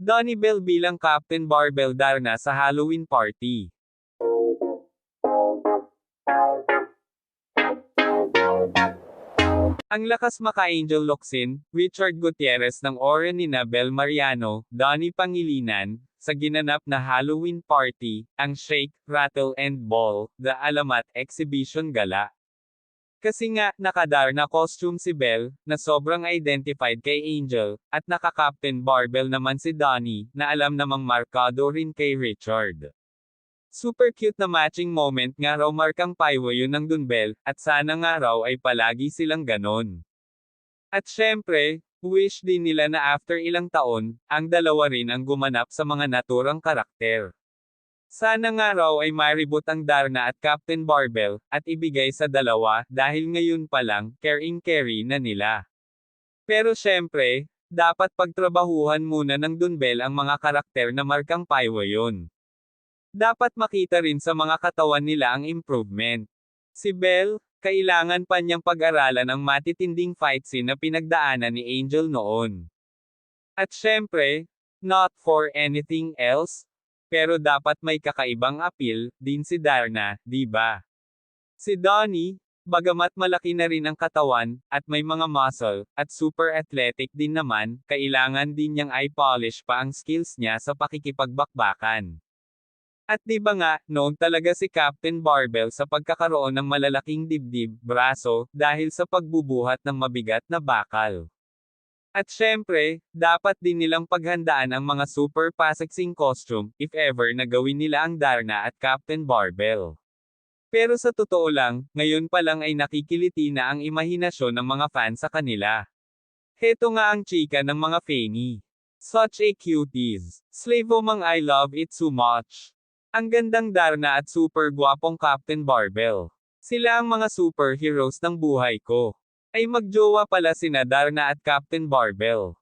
Donnie Bell bilang Captain Barbell Darna sa Halloween party. Ang lakas maka-Angel Locsin, Richard Gutierrez ng Oren ni Bel Mariano, Donnie Pangilinan, sa ginanap na Halloween party, ang Shake, Rattle and Ball, The Alamat Exhibition Gala. Kasi nga, naka-Darna costume si Belle, na sobrang identified kay Angel, at naka-Captain Barbell naman si Donnie, na alam namang markado rin kay Richard. Super cute na matching moment nga raw markang paywa yun ng Dunbel, at sana nga raw ay palagi silang ganon. At syempre, wish din nila na after ilang taon, ang dalawa rin ang gumanap sa mga naturang karakter. Sana nga raw ay maribot ang Darna at Captain Barbell, at ibigay sa dalawa, dahil ngayon pa lang, caring-carry na nila. Pero syempre, dapat pagtrabahuhan muna ng Dunbel ang mga karakter na markang paywa yun. Dapat makita rin sa mga katawan nila ang improvement. Si Belle, kailangan pa niyang pag-aralan ang matitinding fight scene na pinagdaanan ni Angel noon. At syempre, not for anything else, pero dapat may kakaibang appeal din si Darna, di ba? Si Donnie, bagamat malaki na rin ang katawan, at may mga muscle, at super athletic din naman, kailangan din niyang i-polish pa ang skills niya sa pakikipagbakbakan. At di ba nga, known talaga si Captain Barbell sa pagkakaroon ng malalaking dibdib, braso, dahil sa pagbubuhat ng mabigat na bakal. At syempre, dapat din nilang paghandaan ang mga super pasaksing costume, if ever na gawin nila ang Darna at Captain Barbell. Pero sa totoo lang, ngayon pa lang ay nakikiliti na ang imahinasyon ng mga fans sa kanila. Heto nga ang chika ng mga Fanny. Such a cuties. Slave mang I love it so much. Ang gandang Darna at super gwapong Captain Barbell. Sila ang mga superheroes ng buhay ko. Ay magjowa pala sina Darna at Captain Barbell.